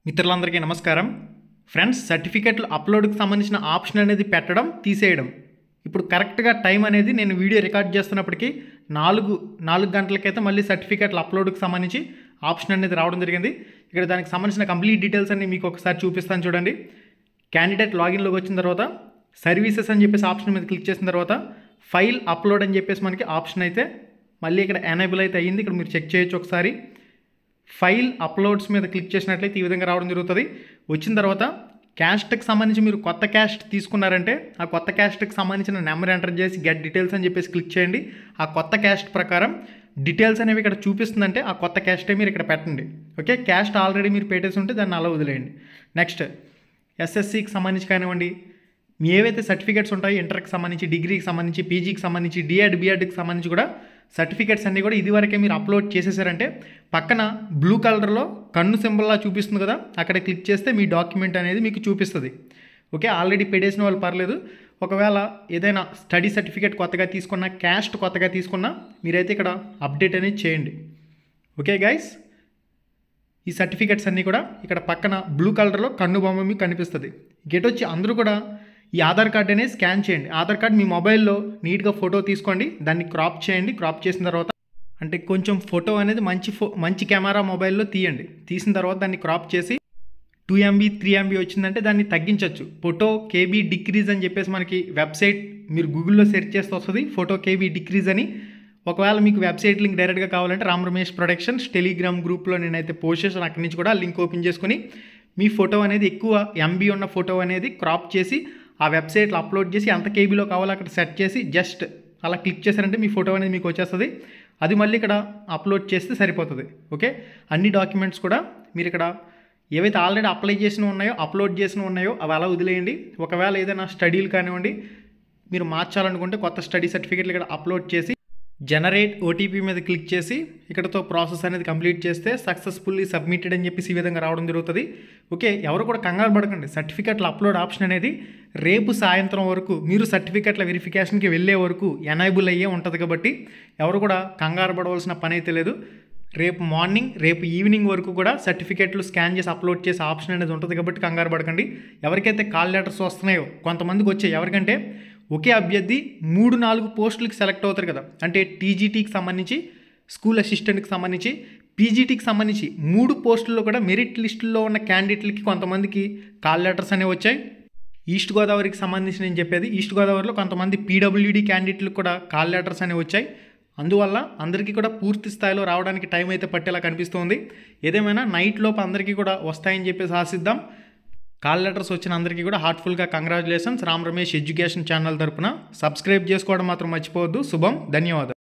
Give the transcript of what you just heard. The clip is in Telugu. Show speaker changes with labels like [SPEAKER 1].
[SPEAKER 1] మిత్రులందరికీ నమస్కారం ఫ్రెండ్స్. సర్టిఫికెట్లు అప్లోడ్కి సంబంధించిన ఆప్షన్ అనేది పెట్టడం తీసేయడం ఇప్పుడు కరెక్ట్గా టైం అనేది నేను వీడియో రికార్డ్ చేస్తున్నప్పటికీ నాలుగు గంటలకైతే మళ్ళీ సర్టిఫికెట్లు అప్లోడ్కి సంబంధించి ఆప్షన్ అనేది రావడం జరిగింది. ఇక్కడ దానికి సంబంధించిన కంప్లీట్ డీటెయిల్స్ అన్ని మీకు ఒకసారి చూపిస్తాను చూడండి. క్యాండిడేట్ లాగిన్లోకి వచ్చిన తర్వాత సర్వీసెస్ అని చెప్పేసి ఆప్షన్ మీద క్లిక్ చేసిన తర్వాత ఫైల్ అప్లోడ్ అని చెప్పేసి మనకి ఆప్షన్ అయితే మళ్ళీ ఇక్కడ ఎనేబుల్ అయితే అయ్యింది. ఇక్కడ మీరు చెక్ చేయొచ్చు ఒకసారి. ఫైల్ అప్లోడ్స్ మీద క్లిక్ చేసినట్లయితే ఈ విధంగా రావడం జరుగుతుంది. వచ్చిన తర్వాత క్యాస్ట్కి సంబంధించి మీరు కొత్త క్యాస్ట్ తీసుకున్నారంటే ఆ కొత్త క్యాస్ట్కి సంబంధించిన నెంబర్ ఎంటర్ చేసి గెట్ డీటెయిల్స్ అని చెప్పేసి క్లిక్ చేయండి. ఆ కొత్త క్యాస్ట్ ప్రకారం డీటెయిల్స్ అనేవి ఇక్కడ చూపిస్తుందంటే ఆ కొత్త క్యాస్టే మీరు ఇక్కడ పెట్టండి. ఓకే, క్యాస్ట్ ఆల్రెడీ మీరు పెట్టేసి ఉంటే దాన్ని అలా వదిలేయండి. నెక్స్ట్ ఎస్ఎస్సికి సంబంధించి కానివ్వండి, మీ ఏవైతే సర్టిఫికేట్స్ ఉంటాయో ఇంటర్కి సంబంధించి, డిగ్రీకి సంబంధించి, పీజీకి సంబంధించి, డిఎడ్ బిఎడ్కి సంబంధించి కూడా సర్టిఫికేట్స్ అన్నీ కూడా ఇదివరకే మీరు అప్లోడ్ చేసేసారంటే పక్కన బ్లూ కలర్లో కన్ను సింబల్లా చూపిస్తుంది కదా, అక్కడ క్లిక్ చేస్తే మీ డాక్యుమెంట్ అనేది మీకు చూపిస్తుంది. ఓకే, ఆల్రెడీ పెట్టేసిన వాళ్ళు పర్లేదు. ఒకవేళ ఏదైనా స్టడీ సర్టిఫికేట్ కొత్తగా తీసుకున్నా, క్యాస్ట్ కొత్తగా తీసుకున్నా మీరైతే ఇక్కడ అప్డేట్ అనేది చేయండి. ఓకే గైస్, ఈ సర్టిఫికేట్స్ అన్నీ కూడా ఇక్కడ పక్కన బ్లూ కలర్లో కన్ను బొమ్మ మీకు కనిపిస్తుంది. గెటొచ్చి అందరూ కూడా ఈ ఆధార్ కార్డ్ అనేది స్కాన్ చేయండి. ఆధార్ కార్డ్ మీ మొబైల్లో నీట్గా ఫోటో తీసుకోండి, దాన్ని క్రాప్ చేయండి. క్రాప్ చేసిన తర్వాత అంటే కొంచెం ఫోటో అనేది మంచి కెమెరా మొబైల్లో తీయండి. తీసిన తర్వాత దాన్ని క్రాప్ చేసి 2 MB 3 MB వచ్చిందంటే దాన్ని తగ్గించవచ్చు. ఫోటో కేబీ డిక్రీజ్ అని చెప్పేసి మనకి వెబ్సైట్ మీరు గూగుల్లో సెర్చ్ చేస్తే వస్తుంది ఫోటో కేబీ డిక్రీజ్ అని. ఒకవేళ మీకు వెబ్సైట్ లింక్ డైరెక్ట్గా కావాలంటే రామ్ రమేష్ ప్రొడక్షన్స్ టెలిగ్రామ్ గ్రూప్లో నేనైతే పోస్ట్ చేసాను. అక్కడి నుంచి కూడా లింక్ ఓపెన్ చేసుకుని మీ ఫోటో అనేది ఎక్కువ MB ఉన్న ఫోటో అనేది క్రాప్ చేసి ఆ వెబ్సైట్లో అప్లోడ్ చేసి ఎంత కేబీలో కావాలో అక్కడ సెట్ చేసి జస్ట్ అలా క్లిక్ చేశారంటే మీ ఫోటో అనేది మీకు వచ్చేస్తుంది. అది మళ్ళీ ఇక్కడ అప్లోడ్ చేస్తే సరిపోతుంది. ఓకే, అన్ని డాక్యుమెంట్స్ కూడా మీరు ఇక్కడ ఏవైతే ఆల్రెడీ అప్లోడ్ చేసినవి ఉన్నాయో అవి అలా వదిలేయండి. ఒకవేళ ఏదైనా స్టడీలు కానివ్వండి మీరు మార్చాలనుకుంటే కొత్త స్టడీ సర్టిఫికేట్లు ఇక్కడ అప్లోడ్ చేసి జనరేట్ ఓటీపీ మీద క్లిక్ చేసి ఇక్కడతో ప్రాసెస్ అనేది కంప్లీట్ చేస్తే సక్సెస్ఫుల్లీ సబ్మిటెడ్ అని చెప్పేసి ఈ విధంగా రావడం జరుగుతుంది. ఓకే, ఎవరు కూడా కంగారు పడకండి. సర్టిఫికెట్ల అప్లోడ్ ఆప్షన్ అనేది రేపు సాయంత్రం వరకు మీరు సర్టిఫికెట్ల వెరిఫికేషన్కి వెళ్ళే వరకు ఎనేబుల్ అయ్యే ఉంటుంది కాబట్టి ఎవరు కూడా కంగారు పడవలసిన పని అయితే లేదు. రేపు ఈవినింగ్ వరకు కూడా సర్టిఫికెట్లు స్కాన్ చేసి అప్లోడ్ చేసే ఆప్షన్ అనేది ఉంటుంది కాబట్టి కంగారు పడకండి. ఎవరికైతే కాల్ లెటర్స్ వస్తున్నాయో కొంతమందికి వచ్చాయి. ఎవరికంటే ఒకే అభ్యర్థి 3-4 పోస్టులకి సెలెక్ట్ అవుతారు కదా, అంటే టీజీటీకి సంబంధించి, స్కూల్ అసిస్టెంట్కి సంబంధించి, పీజీటీకి సంబంధించి 3 పోస్టుల్లో కూడా మెరిట్ లిస్టుల్లో ఉన్న క్యాండిడేట్లకి కొంతమందికి కాల్ లెటర్స్ అనేవి వచ్చాయి. ఈస్ట్ గోదావరికి సంబంధించి నేను చెప్పేది, ఈస్ట్ గోదావరిలో కొంతమంది పీడబ్ల్యూడీ క్యాండిడేట్లకు కూడా కాల్ లెటర్స్ అనేవి వచ్చాయి. అందువల్ల అందరికీ కూడా పూర్తి స్థాయిలో రావడానికి టైం అయితే పట్టేలా కనిపిస్తుంది. ఏదేమైనా నైట్ లోపు అందరికీ కూడా వస్తాయని చెప్పేసి ఆశిద్దాం. కాల్ లెటర్స్ వచ్చిన అందరికీ కూడా హార్ట్ఫుల్గా congratulations. Ram Ramesh education channel తరపున సబ్స్క్రైబ్ చేసుకోవడం మాత్రం మర్చిపోవద్దు. శుభం, ధన్యవాదాలు.